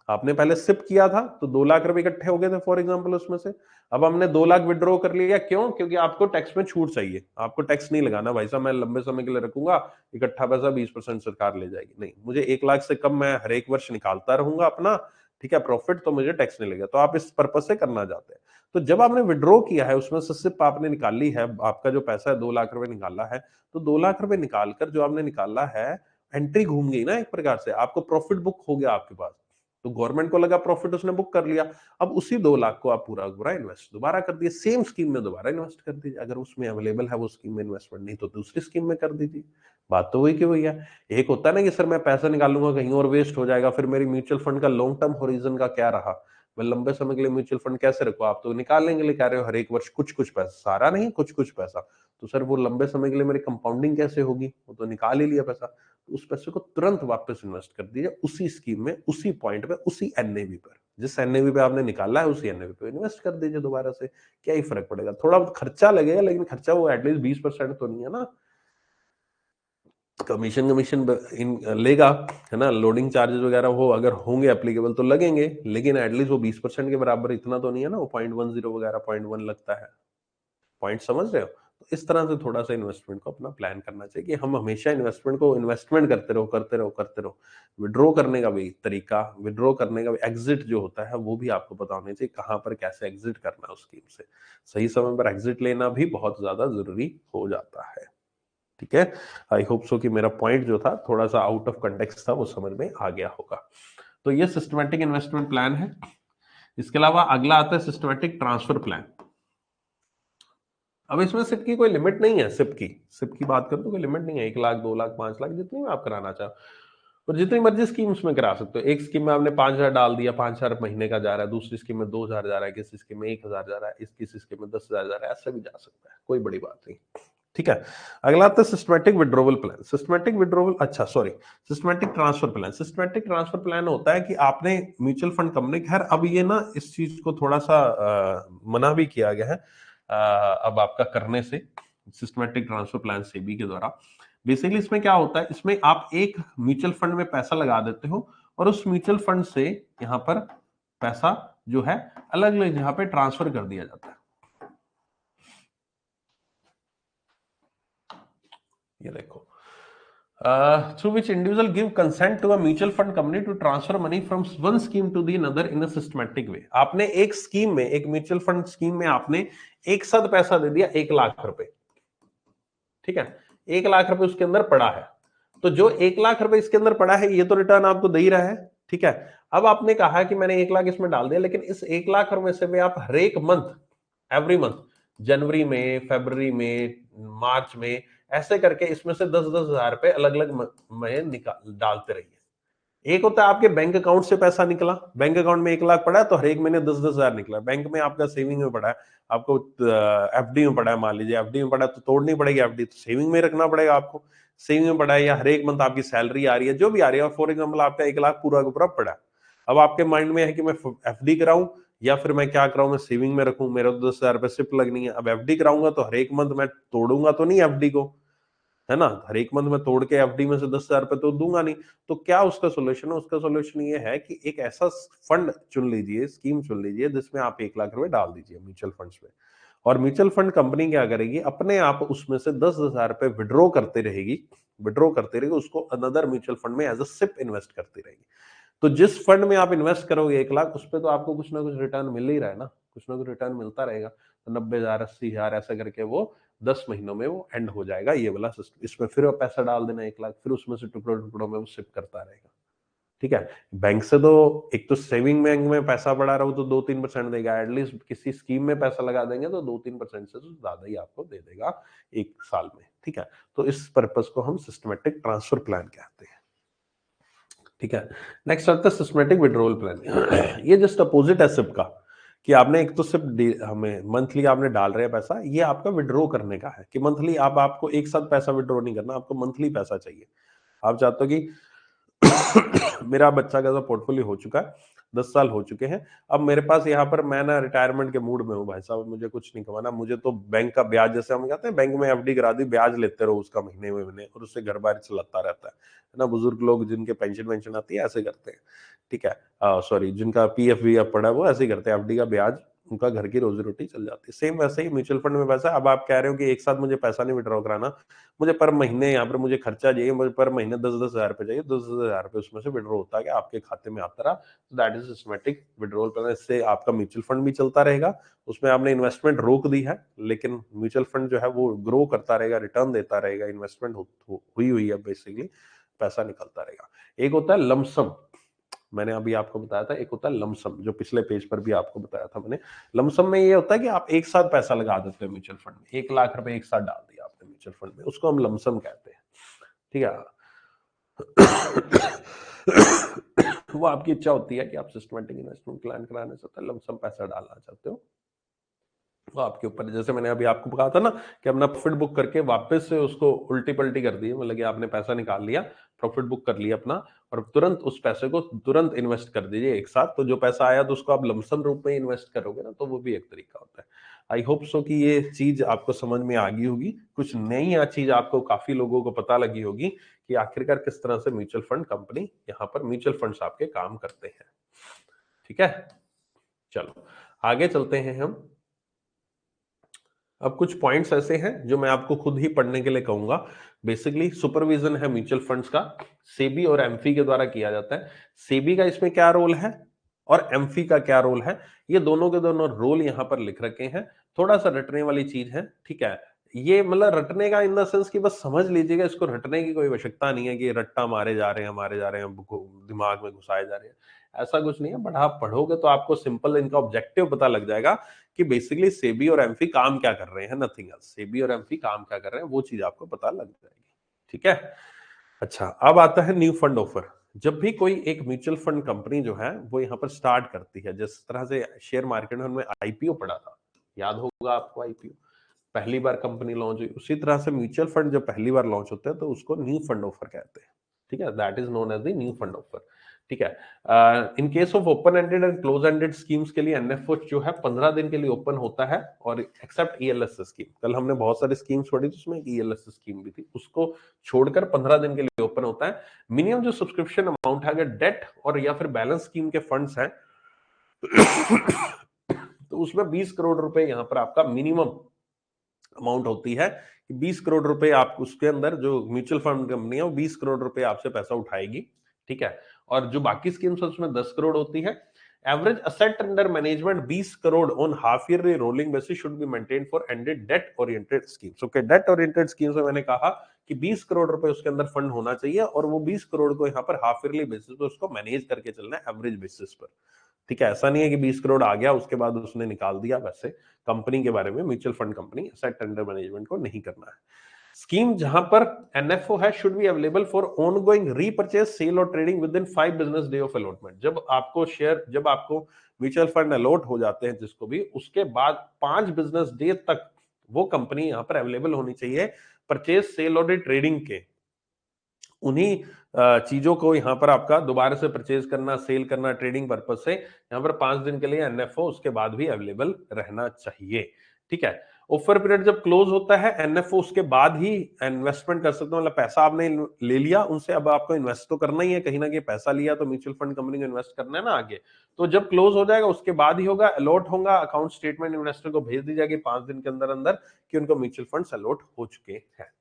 आपने पहले सिप किया था तो 2 लाख रुपए इकट्ठे हो गए थे फॉर एग्जांपल उसमें से, अब हमने 2 लाख विड्रॉ कर लिया, क्यों? क्योंकि आपको टैक्स में छूट चाहिए, आपको टैक्स नहीं लगाना भाई साहब, मैं लंबे समय के लिए रखूंगा, इकट्ठा पैसा 20% सरकार ले जाएगी, नहीं, मुझे 1 लाख से कम मैं हर एक वर्ष निकालता रहूंगा अपना, ठीक है, प्रॉफिट, तो मुझे टैक्स नहीं लगेगा। तो आप इस पर्पज से करना चाहते हैं, तो जब आपने विड्रॉ किया है उसमें से सिर्फ आपने निकाल ली है, आपका जो पैसा है 2 लाख रुपए निकाला है, तो 2 लाख रुपए निकालकर जो आपने निकाला है, एंट्री घूम गई ना एक प्रकार से, आपको प्रॉफिट बुक हो गया आपके पास, तो गवर्नमेंट को लगा प्रॉफिट, उसने बुक कर लिया। अब उसी 2 लाख को आप पूरा पूरा इन्वेस्ट दोबारा कर दिए, सेम स्कीम में दोबारा इन्वेस्ट कर दीजिए, अगर उसमें अवेलेबल है वो स्कीम में इन्वेस्टमेंट, नहीं तो दूसरी स्कीम में कर दीजिए। बात तो वही की वही है। एक होता है ना कि सर मैं पैसा निकालूंगा कहीं और वेस्ट हो जाएगा, फिर मेरी म्यूचुअल फंड का लॉन्ग टर्म होरिजन का क्या रहा, मैं लंबे समय के लिए म्यूचुअल फंड कैसे रखो, आप तो निकालने के लिए कह रहे हो हर एक वर्ष कुछ कुछ पैसा, सारा नहीं कुछ कुछ पैसा, तो सर वो लंबे समय के लिए मेरी कंपाउंडिंग कैसे होगी, वो तो निकाल ही लिया पैसा, तो उस पैसे को तुरंत वापस इन्वेस्ट कर दीजिए उसी स्कीम में, उसी पॉइंट पे, उसी एनएवी पर, जिस एनएवी पे आपने निकाला है उसी एनएवी पे इन्वेस्ट कर दीजिए दोबारा से, क्या ही फर्क पड़ेगा, थोड़ा खर्चा लगेगा लेकिन खर्चा वो एटलीस्ट 20% तो नहीं है ना, कमीशन कमीशन लेगा, है ना, लोडिंग चार्जेस वगैरह वो अगर होंगे एप्लीकेबल तो लगेंगे, लेकिन एटलीस्ट वो 20% के बराबर इतना तो नहीं है ना, वो 0.10 वगैरह 0.1 लगता है, पॉइंट समझ रहे हो, तो इस तरह से थोड़ा सा इन्वेस्टमेंट को अपना प्लान करना चाहिए कि हम हमेशा इन्वेस्टमेंट को इन्वेस्टमेंट करते रहो करते रहो करते रहो, विड्रॉ करने का भी तरीका, विड्रॉ करने का भी एग्जिट जो होता है वो भी आपको पता होना चाहिए, कहाँ पर कैसे एग्जिट करना है उस स्कीम से, सही समय पर एग्जिट लेना भी बहुत ज्यादा जरूरी हो जाता है, ठीक है। आई होप सो कि मेरा पॉइंट जो था थोड़ा सा आउट ऑफ कंटेक्स्ट था वो समझ में आ गया होगा। तो ये सिस्टमैटिक इन्वेस्टमेंट प्लान है। इसके अलावा अगला आता है सिस्टमैटिक ट्रांसफर प्लान। अब इसमें सिप की कोई लिमिट नहीं है, सिप की बात करूं तो कोई लिमिट नहीं है, 1 लाख 2 लाख 5 लाख जितनी में आप कराना चाहो और जितनी मर्जी स्कीम उसमें करा सकते हो। एक स्कीम में आपने 5,000 डाल दिया, 5,000 महीने का जा रहा है, दूसरी स्कीम में 2,000 जा रहा है, किसी स्कीम में 1,000 जा रहा है, किसी स्कीम में 10,000 जा रहा है, ऐसा भी जा सकता है, कोई बड़ी बात नहीं, ठीक है। अगला आता है systematic withdrawal plan. Systematic withdrawal, अच्छा sorry, systematic transfer plan. Systematic transfer plan होता है कि आपने म्यूचुअल फंड कंपनी, खैर अब ये ना इस चीज को थोड़ा सा मना भी किया गया है अब आपका करने से, सिस्टमैटिक ट्रांसफर प्लान सेबी के द्वारा। बेसिकली इसमें क्या होता है, इसमें आप एक म्यूचुअल फंड में पैसा लगा देते हो और उस म्यूचुअल फंड से यहाँ पर पैसा जो है अलग अलग जगह पे ट्रांसफर कर दिया जाता है। ये देखो, through which individual give consent to a mutual fund company to transfer money from one scheme to the another in a systematic way। आपने एक स्कीम में, एक म्यूचुअल फंड स्कीम में आपने एक साथ पैसा दे दिया 1 लाख रुपए, ठीक है, 1 लाख रुपए उसके अंदर पड़ा है, तो जो 1 लाख रुपए इसके अंदर पड़ा है ये तो रिटर्न आपको दे ही रहा है, ठीक है। अब आपने कहा कि मैंने 1 लाख इसमें डाल दिया, लेकिन इस 1 लाख रुपए से भी आप हर एक मंथ, एवरी मंथ, जनवरी में, फरवरी में, मार्च में, ऐसे करके इसमें से 10-10 हजार रुपए अलग अलग में निकाल डालते रहिए। एक होता है आपके बैंक अकाउंट से पैसा निकला, बैंक अकाउंट में 1 लाख पड़ा है तो हर एक महीने 10-10 हजार निकला, बैंक में आपका सेविंग में पड़ा है, आपको एफडी में पड़ा है, मान लीजिए एफडी में पड़ा है तो तोड़नी पड़ेगी एफडी, तो सेविंग में रखना पड़ेगा आपको, सेविंग में पड़ा है, या हर एक मंथ आपकी सैलरी आ रही है, जो भी आ रही है, फॉर एग्जाम्पल आपका 1 लाख पूरा का पूरा पड़ा है, अब आपके माइंड में है कि मैं एफडी कराऊं या फिर मैं क्या कराऊं, मैं सेविंग में रखूं, मेरे तो 10 हजार रुपए सिप लगनी है, अब एफडी कराऊंगा तो हर एक मंथ मैं तोड़ूंगा तो नहीं एफडी को, है ना, हर एक मंथ में तोड़ के एफडी में से 10 हजार रुपए तो दूंगा नहीं, तो क्या उसका सोल्यूशन है, उसका सोल्यूशन ये है कि एक ऐसा फंड चुन लीजिए, स्कीम चुन लीजिए जिसमें आप 1 लाख रुपए डाल दीजिए म्यूचुअल फंड्स में, और म्यूचुअल फंड कंपनी क्या करेगी, अपने आप उसमें से 10,000 रुपए विड्रॉ करते रहेगी, विड्रॉ करते रहेगी, उसको अनदर म्यूचुअल फंड में एज अ सिप इन्वेस्ट करती रहेगी। तो जिस फंड में आप इन्वेस्ट करोगे 1 लाख, उस पर तो आपको कुछ ना कुछ रिटर्न मिल ही रहा है ना, कुछ ना कुछ रिटर्न मिलता रहेगा, तो 90,000 80,000 ऐसा करके वो 10 महीनों में वो एंड हो जाएगा ये वाला सिस्टम। इसमें फिर पैसा डाल देना 1 लाख, फिर उसमें से टुकड़ों टुकड़ों में वो सिप करता रहेगा, ठीक है। बैंक से तो एक तो सेविंग बैंक में पैसा पड़ा रहो तो 2-3% देगा, एटलीस्ट किसी स्कीम में पैसा लगा देंगे तो 2-3% से तो ज्यादा ही आपको दे देगा 1 साल में, ठीक है। तो इस पर्पज को हम सिस्टमेटिक ट्रांसफर प्लान कहते हैं, ठीक है। नेक्स्ट आता है सिस्टमेटिक विड्रॉल प्लान। ये जस्ट अपोजिट है सिप का, कि आपने एक तो सिप हमें मंथली आपने डाल रहे हैं पैसा, ये आपका विड्रॉ करने का है कि मंथली आप, आपको एक साथ पैसा विड्रॉ नहीं करना, आपको मंथली पैसा चाहिए। आप चाहते हो कि मेरा बच्चा का पोर्टफोलियो हो चुका है, 10 साल हो चुके हैं, अब मेरे पास यहाँ पर मैं ना रिटायरमेंट के मूड में हूँ भाई साहब, मुझे कुछ नहीं कमाना, मुझे तो बैंक का ब्याज, जैसे हम कहते हैं बैंक में एफडी करा दी, ब्याज लेते रहो उसका महीने में महीने और उससे घर बार चलाता रहता है ना, बुजुर्ग लोग जिनके पेंशन वेंशन आती है ऐसे करते हैं, ठीक है, सॉरी जिनका पीएफ वी पड़ा है वो ऐसे ही करते हैं, एफडी का ब्याज उनका घर की रोजी रोटी चल जाती है। सेम वैसे ही म्यूचुअल फंड में पैसा, अब आप कह रहे हो कि एक साथ मुझे पैसा नहीं विड्रॉ कराना, मुझे पर महीने यहाँ पर मुझे खर्चा चाहिए, मुझे पर महीने 10-10 हजार रुपए चाहिए, 10-10 हजार रुपए उसमें से विड्रॉ होता है कि आपके खाते में आता रहा, that is systematic withdrawal plan. इससे आपका म्यूचुअल फंड भी चलता रहेगा, उसमें आपने इन्वेस्टमेंट रोक दी है, लेकिन म्यूचुअल फंड जो है वो ग्रो करता रहेगा, रिटर्न देता रहेगा, इन्वेस्टमेंट हुई हुई है बेसिकली, पैसा निकलता रहेगा। एक होता है लमसम, मैंने अभी आपको बताया था, एक होता है लमसम, जो पिछले पेज पर भी आपको बताया था मैंने। लमसम में ये होता है कि आप एक साथ पैसा लगा देते हो म्यूचुअल फंड में, 1 लाख रुपए एक साथ डाल दिया आपने म्यूचुअल फंड में, उसको हम लमसम कहते हैं, ठीक है। वो आपकी इच्छा होती है कि आप सिस्टमेटिक इन्वेस्टमेंट प्लान कराना चाहते हो, लमसम पैसा डालना चाहते हो, वो आपके ऊपर। जैसे मैंने अभी आपको कहा था ना कि अपना प्रॉफिट बुक करके वापस से उसको उल्टी पलटी कर दी, मतलब कि आपने पैसा निकाल लिया, प्रॉफिट बुक कर लिया अपना, और तुरंत उस पैसे को तुरंत इन्वेस्ट कर दीजिए एक साथ। तो जो पैसा आया तो उसको आप लमसम रूप में इन्वेस्ट करोगे ना, तो वो भी एक तरीका होता है। आई होप सो कि ये चीज आपको समझ में आ गई होगी, कुछ नई चीज आपको काफी लोगों को पता लगी होगी कि आखिरकार किस तरह से म्यूचुअल फंड कंपनी, यहाँ पर म्यूचुअल फंड्स आपके काम करते हैं। ठीक है, चलो आगे चलते हैं हम। अब कुछ पॉइंट्स ऐसे हैं जो मैं आपको खुद ही पढ़ने के लिए कहूंगा। बेसिकली सुपरविजन है म्यूचुअल फंड्स का, सेबी और एमफी के द्वारा किया जाता है। सेबी का इसमें क्या रोल है और एमफी का क्या रोल है, ये दोनों के दोनों रोल यहां पर लिख रखे हैं। थोड़ा सा रटने वाली चीज है, ठीक है। ये मतलब रटने का इन द सेंस कि बस समझ लीजिएगा, इसको रटने की कोई आवश्यकता नहीं है कि रट्टा मारे जा रहे हैं, मारे जा रहे हैं, दिमाग में घुसाए जा रहे हैं, ऐसा कुछ नहीं है। बट आप पढ़ोगे तो आपको सिंपल इनका ऑब्जेक्टिव पता लग जाएगा कि बेसिकली सेबी और एमफी काम क्या कर रहे हैं, नथिंग एल्स। सेबी और एमफी काम क्या कर रहे हैं वो चीज आपको पता लग जाएगी, ठीक है। अच्छा, अब आता है न्यू फंड ऑफर। जब भी कोई एक म्यूचुअल फंड कंपनी जो है वो यहाँ पर स्टार्ट करती है, जिस तरह से शेयर मार्केट में हमने आईपीओ पढ़ा था, याद होगा आपको आईपीओ, पहली बार कंपनी लॉन्च हुई, उसी तरह से म्यूचुअल फंड जब पहली बार लॉन्च होते हैं तो उसको न्यू फंड ऑफर कहते हैं, ठीक है। That is known as the new fund offer, ठीक है। In case of open ended and close ended schemes के लिए एनएफओ जो है 15 दिन के लिए ओपन होता है, और एक्सेप्ट ईएलएस स्कीम, कल हमने बहुत सारी स्कीम्स पढ़ी थी, उसमें ईएलएस स्कीम भी थी, उसको छोड़कर 15 दिन के लिए ओपन होता है। मिनिमम जो सब्सक्रिप्शन अमाउंट है, अगर डेट और या फिर बैलेंस स्कीम के फंड्स हैं तो उसमें 20 करोड़ रुपए यहां पर आपका मिनिमम अमाउंट होती है कि 20 करोड़ रुपए आप उसके अंदर, जो म्यूचुअल फंड कंपनी है वो 20 करोड़ रुपए आपसे पैसा उठाएगी, ठीक है। और जो बाकी स्कीम्स है उसमें 10 करोड़ होती है। Average asset under management 20 crore on half yearly rolling basis should be maintain for ended date oriented schemes. Okay, date oriented schemes में मैंने कहा कि 20 करोड़ रुपए उसके अंदर फंड होना चाहिए, और वो 20 करोड़ को यहाँ पर हाफ ईयरली बेसिस पर उसको मैनेज करके चलना है, एवरेज बेसिस पर, ठीक है। ऐसा नहीं है कि 20 करोड़ आ गया उसके बाद उसने निकाल दिया, वैसे कंपनी के बारे में mutual fund company asset under management को नहीं करना है। स्कीम जहां पर एनएफओ है should be available for ongoing repurchase sale और trading with in 5 business day of allotment. जब आपको म्यूचुअल फंड अलॉट हो जाते हैं जिसको भी, उसके बाद 5 बिजनेस डे तक वो कंपनी यहां पर अवेलेबल होनी चाहिए परचेज सेल और ट्रेडिंग के। उन्हीं चीजों को यहाँ पर आपका दोबारा से परचेज करना, सेल करना, ट्रेडिंग पर्पज से यहाँ पर 5 दिन के लिए एनएफओ उसके बाद भी अवेलेबल रहना चाहिए, ठीक है। ऑफर पीरियड जब क्लोज होता है, एनएफओ उसके बाद ही इन्वेस्टमेंट कर सकते हो, मतलब पैसा आपने ले लिया उनसे, अब आपको इन्वेस्ट तो करना ही है, कहीं ना कहीं पैसा लिया तो म्यूचुअल फंड कंपनी को इन्वेस्ट करना है ना आगे। तो जब क्लोज हो जाएगा उसके बाद ही होगा, अलॉट होगा, अकाउंट स्टेटमेंट इन्वेस्टर को भेज दी जाएगी 5 दिन के अंदर अंदर कि उनको म्यूचुअल फंड अलॉट हो चुके हैं।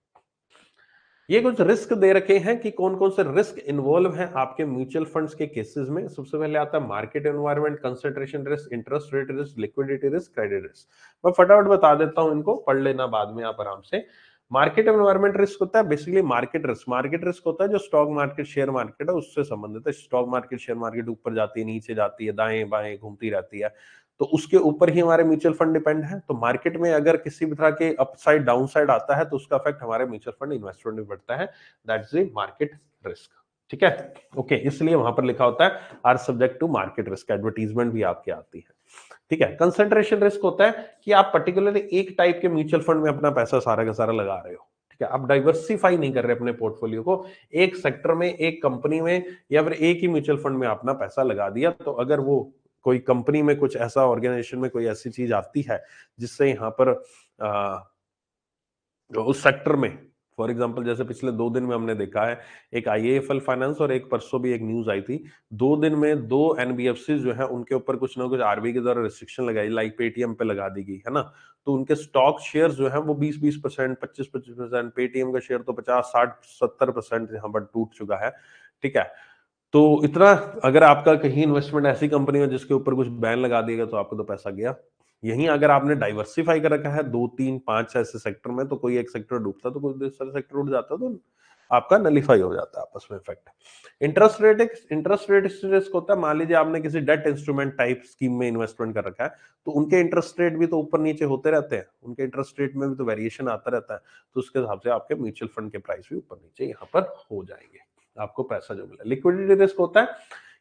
ये कुछ रिस्क दे रखे हैं कि कौन कौन से रिस्क इन्वॉल्व हैं आपके म्यूचुअल फंड्स के केसेस में। सबसे पहले आता है market environment, concentration risk, interest rate risk, liquidity risk, credit risk. मैं फटाफट बता देता हूं, इनको पढ़ लेना बाद में आप आराम से। मार्केट एनवायरनमेंट रिस्क होता है basically market risk. Market risk होता है जो स्टॉक मार्केट, शेयर मार्केट है उससे संबंधित है। स्टॉक मार्केट, शेयर मार्केट ऊपर जाती है, नीचे जाती है, दाएं बाएं घूमती रहती है, तो उसके ऊपर ही हमारे म्यूचुअल फंड डिपेंड है। तो मार्केट में अगर किसी भी तरह के अपसाइड डाउनसाइड आता है तो उसका इफेक्ट हमारे म्यूचुअल फंड इन्वेस्टमेंट में पड़ता है। दैट्स द मार्केट रिस्क, ठीक है। ओके, इसलिए वहां पर लिखा होता है are subject to market risk, advertisement भी आपकी आती है, ठीक है। कंसंट्रेशन रिस्क होता है कि आप पर्टिकुलरली एक टाइप के म्यूचुअल फंड में अपना पैसा सारा का सारा लगा रहे हो, ठीक है। आप डाइवर्सिफाई नहीं कर रहे अपने पोर्टफोलियो को, एक सेक्टर में, एक कंपनी में, या फिर एक ही म्यूचुअल फंड में अपना पैसा लगा दिया। तो अगर वो कोई कंपनी में, कुछ ऐसा ऑर्गेनाइजेशन में कोई ऐसी चीज आती है जिससे यहाँ पर उस सेक्टर में, फॉर एग्जांपल जैसे पिछले 2 दिन में हमने देखा है, एक आईएएफएल फाइनेंस और एक परसों भी एक न्यूज आई थी, 2 दिन में 2 एनबीएफसी जो है उनके ऊपर कुछ ना कुछ आरबीआई के द्वारा रिस्ट्रिक्शन लगाई, लाइक पेटीएम पे लगा दी गई है ना। तो उनके स्टॉक शेयर जो है वो 20-20%, 25-25%, पेटीएम का शेयर तो 50-60-70% यहाँ पर टूट चुका है, ठीक है। तो इतना, अगर आपका कहीं इन्वेस्टमेंट ऐसी कंपनी में जिसके ऊपर कुछ बैन लगा दिएगा तो आपको तो पैसा गया। यहीं अगर आपने डाइवर्सिफाई कर रखा है 2-3-5 ऐसे सेक्टर में, तो कोई एक सेक्टर डूबता तो कोई दूसरा सेक्टर उठ जाता, तो आपका नलीफाई हो जाता है आपस में इफेक्ट। इंटरेस्ट रेट रिस्क होता है, मान लीजिए आपने किसी डेट इंस्ट्रूमेंट टाइप स्कीम में इन्वेस्टमेंट कर रखा है, तो उनके इंटरेस्ट रेट भी तो ऊपर नीचे होते रहते हैं, उनके इंटरेस्ट रेट में भी तो वेरिएशन आता रहता है, तो उसके हिसाब से आपके म्यूचुअल फंड के प्राइस भी ऊपर नीचे यहाँ पर हो जाएंगे, आपको पैसा जो मिला। लिक्विडिटी रिस्क होता है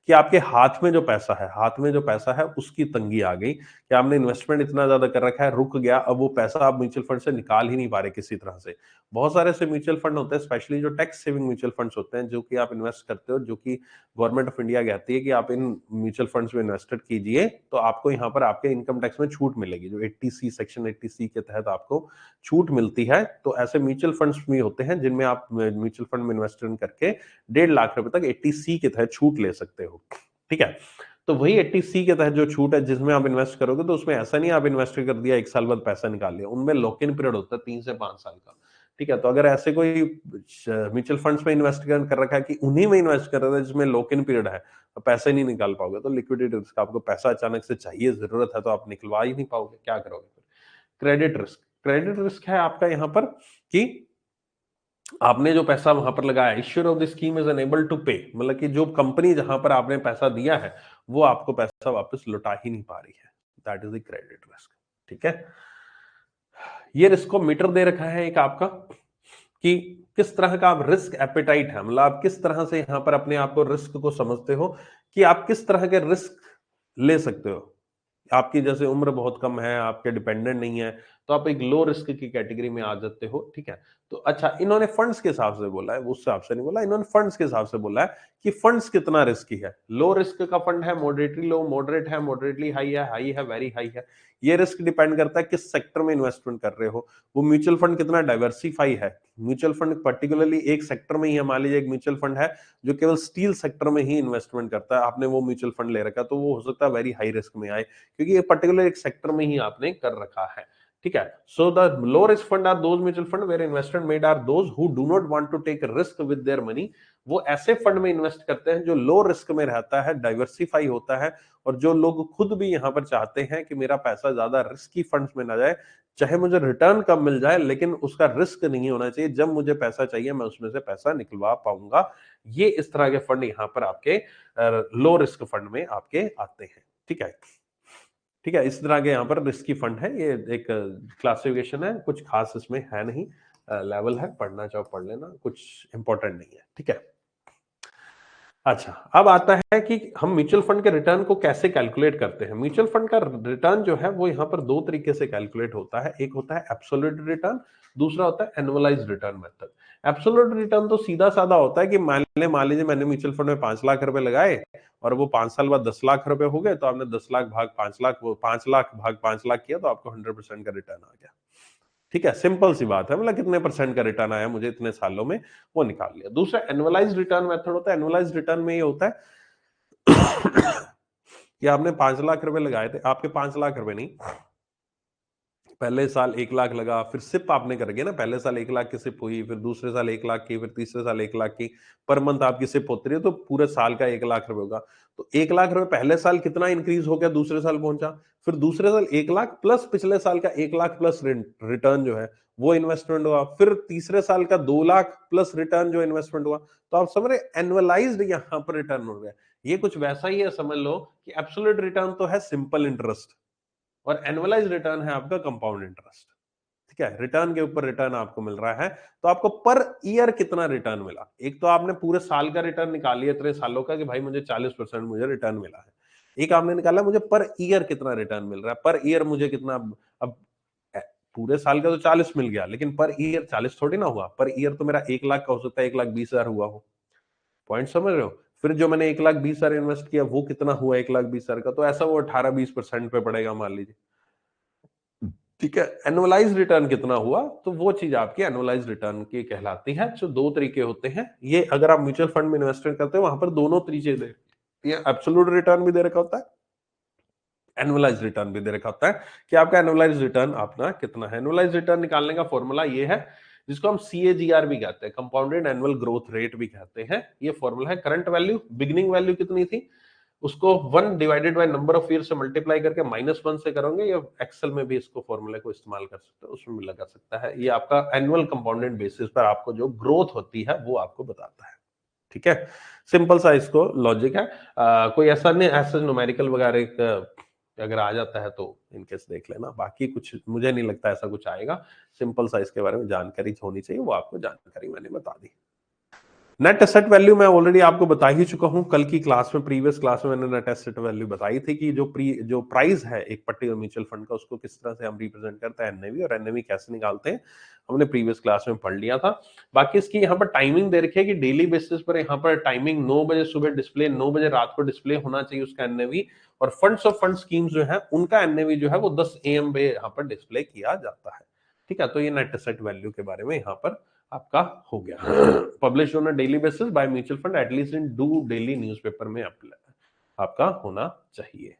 कि आपके हाथ में जो पैसा है, हाथ में जो पैसा है उसकी तंगी आ गई कि आपने इन्वेस्टमेंट इतना ज्यादा कर रखा है, रुक गया, अब वो पैसा आप म्यूचुअल फंड से निकाल ही नहीं पा रहे किसी तरह से। बहुत सारे ऐसे म्यूचुअल फंड होते हैं, स्पेशली जो टैक्स सेविंग म्यूचुअल फंड्स होते हैं, जो कि आप इन्वेस्ट करते हो, जो कि गवर्नमेंट ऑफ इंडिया कहती है कि आप इन म्यूचुअल फंड्स में इन्वेस्टेड कीजिए, तो आपको यहाँ पर आपके इनकम टैक्स में छूट मिलेगी, जो 80C सेक्शन 80C के तहत आपको छूट मिलती है। तो ऐसे म्यूचुअल फंड्स भी होते हैं जिनमें आप म्यूचुअल फंड में इन्वेस्टमेंट करके 1.5 लाख रुपए तक 80C के तहत छूट ले सकते हो। ठीक है, तो वही 80C के तहत जो छूट है जिसमें आप इन्वेस्ट करोगे, तो उसमें ऐसा नहीं आप इन्वेस्ट कर दिया 1 साल बाद पैसा निकाल लिया, उनमें लॉक इन पीरियड होता है 3 से 5 साल का। ठीक है, तो अगर ऐसे कोई म्यूचुअल फंड्स में इन्वेस्ट कर रखा है कि उन्हीं में इन्वेस्ट कर रहा है जिसमें लॉक इन पीरियड है, तो पैसे नहीं निकाल पाओगे, तो लिक्विडिटी रिस्क, आपको पैसा अचानक से चाहिए, जरूरत है, तो आप निकलवा ही नहीं पाओगे, क्या करोगे फिर? क्रेडिट रिस्क, क्रेडिट रिस्क है आपका यहाँ पर कि आपने जो पैसा वहां पर लगाया, issuer of the scheme is unable to pay, मतलब कि जो कंपनी जहां पर आपने पैसा दिया है वो आपको पैसा वापस लौटा ही नहीं पा रही है, that is the credit risk. ठीक है, ये रिस्क को मीटर दे रखा है एक आपका कि किस तरह का आप रिस्क एपेटाइट है, मतलब आप किस तरह से यहां पर अपने आप को रिस्क को समझते हो कि आप किस तरह के रिस्क ले सकते हो। आपकी जैसे उम्र बहुत कम है, आपके डिपेंडेंट नहीं है, तो आप एक लो रिस्क की कैटेगरी में आ जाते हो। ठीक है, तो अच्छा, इन्होंने फंड्स के हिसाब से बोला है, उस हिसाब से नहीं बोला, इन्होंने फंड्स के हिसाब से बोला है कि फंड्स कितना रिस्की है। लो रिस्क का फंड है, मॉडरेटली लो, मॉडरेट है, मॉडरेटली हाई है, वेरी हाई है। ये रिस्क डिपेंड करता है किस सेक्टर में इन्वेस्टमेंट कर रहे हो, वो म्यूचुअल फंड कितना डाइवर्सिफाई है। म्यूचुअल फंड पर्टिकुलरली एक सेक्टर में ही है, मान लीजिए एक म्यूचुअल फंड है जो केवल स्टील सेक्टर में ही इन्वेस्टमेंट करता है, आपने वो म्यूचुअल फंड ले रखा, तो वो हो सकता है वेरी हाई रिस्क में आए, क्योंकि ये पर्टिकुलर एक सेक्टर में ही आपने कर रखा है। ठीक है, so the low risk fund are those mutual fund where investment made are those who do not want to take risk with their money. वो ऐसे फंड में इन्वेस्ट करते हैं जो लो रिस्क में रहता है, डाइवर्सिफाई होता है, और जो लोग खुद भी यहां पर चाहते हैं कि मेरा पैसा ज्यादा रिस्की फंड्स में ना जाए, चाहे मुझे रिटर्न कम मिल जाए लेकिन उसका रिस्क नहीं होना चाहिए, जब मुझे पैसा चाहिए मैं उसमें से पैसा निकलवा पाऊंगा। ये इस तरह के फंड यहां पर आपके लो रिस्क फंड में आपके आते हैं। ठीक है, ठीक है, इस तरह के यहाँ पर रिस्की फंड है, ये एक क्लासिफिकेशन है, कुछ खास इसमें है नहीं, लेवल है, पढ़ना चाहो पढ़ लेना, कुछ इंपॉर्टेंट नहीं है। ठीक है, अच्छा, अब आता है कि हम म्यूचुअल फंड के रिटर्न को कैसे कैलकुलेट करते हैं। म्यूचुअल फंड का रिटर्न जो है वो यहाँ पर दो तरीके से कैलकुलेट होता है, एक होता है एब्सोल्यूट रिटर्न, दूसरा होता है annualised return method. Absolute return तो सीधा साधा होता है कि मान लीजिए मैंने म्यूचुअल फंड में 5 लाख रुपए लगाए और वो 5 साल बाद 10 लाख रुपए हो गए, तो आपने 10 लाख भाग 5 लाख, वो 5 लाख भाग 5 लाख किया, तो आपको 100% का रिटर्न आ गया। ठीक है, सिंपल सी बात है, मतलब कितने परसेंट का रिटर्न आया मुझे इतने सालों में, वो निकाल लिया। दूसरा एनुअलाइज्ड रिटर्न मेथड होता है। एनुअलाइज्ड रिटर्न में ये होता है कि आपने 5 लाख रुपए लगाए थे, आपके 5 लाख रुपए नहीं, पहले साल 1 लाख लगा, फिर सिप आपने करके ना, पहले साल 1 लाख की सिप हुई, फिर दूसरे साल 1 लाख की, फिर तीसरे साल 1 लाख की, पर मंथ आपकी सिप होती रही, तो पूरे साल का 1 लाख रुपए होगा। तो 1 लाख रुपए पहले साल कितना इंक्रीज हो गया, दूसरे साल पहुंचा, फिर दूसरे साल 1 लाख प्लस पिछले साल का 1 लाख प्लस रिटर्न जो है वो इन्वेस्टमेंट हुआ, फिर तीसरे साल का 2 लाख प्लस रिटर्न जो इन्वेस्टमेंट हुआ। तो आप समझ रहे, एनुअलाइज्ड यहाँ पर रिटर्न हो गया। ये कुछ वैसा ही है, समझ लो कि एब्सोल्यूट रिटर्न तो है सिंपल इंटरेस्ट, और एनुअलाइज रिटर्न है आपका कंपाउंड इंटरेस्ट। ठीक है, रिटर्न के ऊपर रिटर्न आपको मिल रहा है, तो आपको पर ईयर कितना रिटर्न मिला। एक तो आपने पूरे साल का रिटर्न निकाल लिया इतने सालों का कि भाई मुझे 40% मुझे रिटर्न मिला है। एक आपने निकाला मुझे पर ईयर कितना रिटर्न मिल रहा है, पर ईयर मुझे कितना, अब पूरे साल का तो 40 मिल गया, लेकिन पर ईयर 40 थोड़ी ना हुआ, पर ईयर तो मेरा 1 लाख का हो सकता है, 1,20,000 हुआ हो। पॉइंट समझ रहे हो? फिर जो मैंने 1,20,000 इन्वेस्ट किया वो कितना हुआ 1,20,000 का, तो ऐसा वो 18-20% पे पड़ेगा मान लीजिए। ठीक है, एनुअलाइज रिटर्न कितना हुआ, तो वो चीज आपकी एनुअलाइज रिटर्न की कहलाती है। जो दो तरीके होते हैं, ये अगर आप म्यूचुअल फंड में इन्वेस्टमेंट करते हो वहां पर दोनों तरीके दे, ये एब्सोल्यूट रिटर्न भी दे रखा होता है, एनुअलाइज रिटर्न भी दे रखा होता है कि आपका एनुअलाइज रिटर्न अपना कितना है। एनुअलाइज रिटर्न निकालने का फॉर्मूला ये है, जिसको हम CAGR भी कहते हैं, कंपाउंडेड एनुअल ग्रोथ रेट भी कहते हैं। ये फॉर्मूला है, करंट वैल्यू, बिगिनिंग वैल्यू कितनी थी, उसको 1 divided by number of year से मल्टीप्लाई करके -1 से करोगे, या एक्सेल में भी इसको फॉर्मूले को इस्तेमाल कर सकते हो, उसमें भी लगा सकता है। ये आपका एनुअल कंपाउंडेड बेसिस पर आपको जो ग्रोथ होती है वो आपको बताता है। ठीक है, सिंपल सा इसको लॉजिक है। कोई ऐसा नहीं, ऐसा न्यूमेरिकल वगैरह अगर आ जाता है तो इनकेस देख लेना, बाकी कुछ मुझे नहीं लगता ऐसा कुछ आएगा। सिंपल सा इसके बारे में जानकारी होनी चाहिए, वो आपको जानकारी मैंने बता दी। नेट एसेट वैल्यू मैं ऑलरेडी आपको बता ही चुका हूं, कल की क्लास में, प्रीवियस क्लास में मैंने नेट एसेट वैल्यू बताई थी कि जो प्राइस है एक पर्टिकुलर म्यूचुअल फंड का, उसको किस तरह से हम रिप्रेजेंट करते हैं एनएवी, और एनएवी कैसे निकालते हैं हमने प्रीवियस क्लास में पढ़ लिया था। बाकी इसकी यहाँ पर टाइमिंग दे रखी है कि डेली बेसिस पर यहाँ पर टाइमिंग 9 बजे सुबह डिस्प्ले, 9 बजे रात को डिस्प्ले होना चाहिए उसका एनएवी, और फंड्स ऑफ फंड स्कीम्स जो है उनका एनएवी जो है वो 10 AM पे यहाँ पर डिस्प्ले किया जाता है। ठीक है, तो ये नेट एसेट वैल्यू के बारे में यहाँ पर आपका हो गया। Publish on a daily basis by mutual fund at least in 2 daily newspaper में आपका होना चाहिए।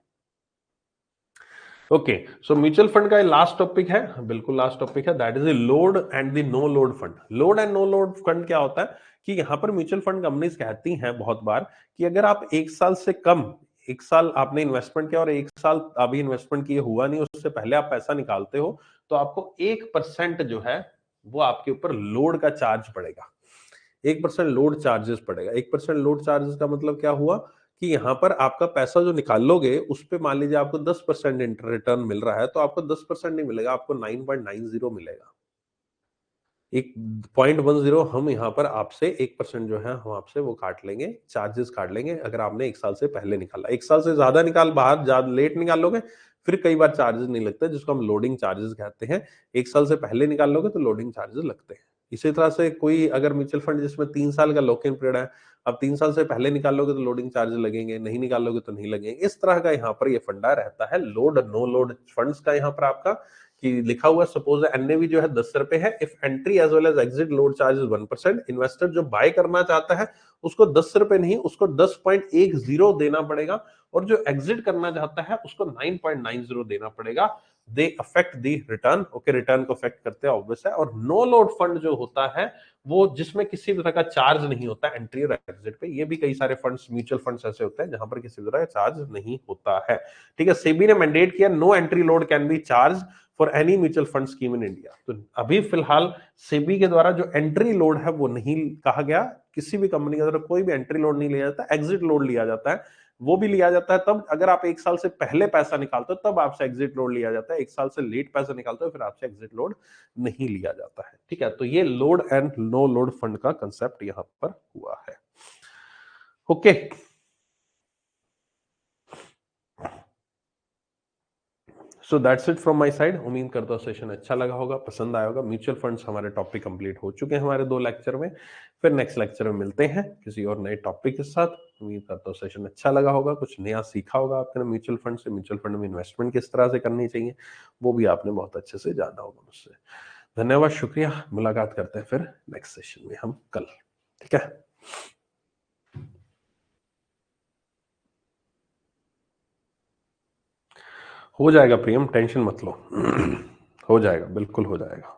ओके, सो म्यूचुअल फंड का लास्ट टॉपिक है, बिल्कुल लास्ट टॉपिक है, that is the load and the no load fund. Load and no load fund क्या होता है कि यहां पर म्यूचुअल फंड कंपनीज कहती हैं बहुत बार कि अगर आप एक साल से कम, एक साल आपने इन्वेस्टमेंट किया और एक साल अभी इन्वेस्टमेंट किए हुआ नहीं, उससे पहले आप पैसा निकालते हो, तो आपको 1% जो है वो आपके ऊपर लोड का चार्ज पड़ेगा। 1% लोड चार्जेस पड़ेगा। 1% लोड चार्जेस का मतलब क्या हुआ कि यहां पर आपका पैसा जो निकालोगे उस पे मान लीजिए आपको 10% रिटर्न मिल रहा है, तो आपको 10% नहीं मिलेगा, आपको 9.90 मिलेगा। एक 0.10 हम यहाँ पर आपसे 1% जो है हम आपसे वो काट लेंगे, चार्जेस काट लेंगे, अगर आपने एक साल से पहले निकाला। एक साल से ज्यादा निकाल, बाहर ज्यादा लेट निकालोगे फिर कई बार चार्जेस नहीं लगते, जिसको हम लोडिंग चार्जेस कहते हैं। एक साल से पहले निकाल लोगे तो लोडिंग चार्जेस लगते हैं। इसी तरह से कोई अगर म्यूचुअल फंड जिसमें 3 साल का लॉक इन पीरियड है, अब 3 साल से पहले निकाल लोगे तो लोडिंग चार्ज लगेंगे, नहीं निकालोगे तो नहीं लगेंगे। इस तरह का यहाँ पर ये फंडा रहता है लोड नो लोड फंड्स का। यहाँ पर आपका कि लिखा हुआ सपोज एनएवी जो है 10 रुपए है, if entry as well as exit load charge is 1%, investor जो बाय करना चाहता है उसको 10 रुपए नहीं, उसको 10.10 देना पड़ेगा, और जो एग्जिट करना चाहता है उसको 9.90 देना पड़ेगा। They affect the return, okay, return को अफेक्ट करते हैं ऑब्वियस है। और नो लोड फंड जो होता है वो जिसमें किसी भी तरह का चार्ज नहीं होता एंट्री और एग्जिट पे। ये भी कई सारे फंड्स, म्यूचुअल फंड्स ऐसे होते हैं जहां पर किसी तरह का चार्ज नहीं होता है। ठीक है, सेबी ने मैंडेट किया no entry load can be charge for any mutual fund scheme in India. तो अभी फिलहाल सेबी के द्वारा जो एंट्री लोड है वो नहीं कहा गया, किसी भी कंपनी के द्वारा कोई भी एंट्री लोड नहीं लिया जाता, एग्जिट लोड लिया जाता है। वो भी लिया जाता है तब अगर आप एक साल से पहले पैसा निकालते हो, तब आपसे एग्जिट लोड लिया जाता है। एक साल से लेट पैसा निकालते हो फिर आपसे एग्जिट लोड नहीं लिया जाता है। ठीक है, तो ये load and no load fund का कंसेप्ट यहां पर हुआ है। Okay, so that's it from my side. उम्मीद करता हूँ सेशन अच्छा लगा होगा, पसंद आया होगा। म्यूचुअल फंड्स हमारे टॉपिक कंप्लीट हो चुके हैं हमारे 2 लेक्चर में। फिर नेक्स्ट लेक्चर में मिलते हैं किसी और नए टॉपिक के साथ। उम्मीद करता हूँ सेशन अच्छा लगा होगा, कुछ नया सीखा होगा आपने म्यूचुअल फंड से, म्यूचुअल फंड में इन्वेस्टमेंट किस तरह से करनी चाहिए वो भी आपने बहुत अच्छे से जाना होगा मुझसे। धन्यवाद, शुक्रिया। मुलाकात करते हैं फिर नेक्स्ट सेशन में हम कल। ठीक है, हो जाएगा प्रियम, टेंशन मत लो। हो जाएगा, बिल्कुल हो जाएगा।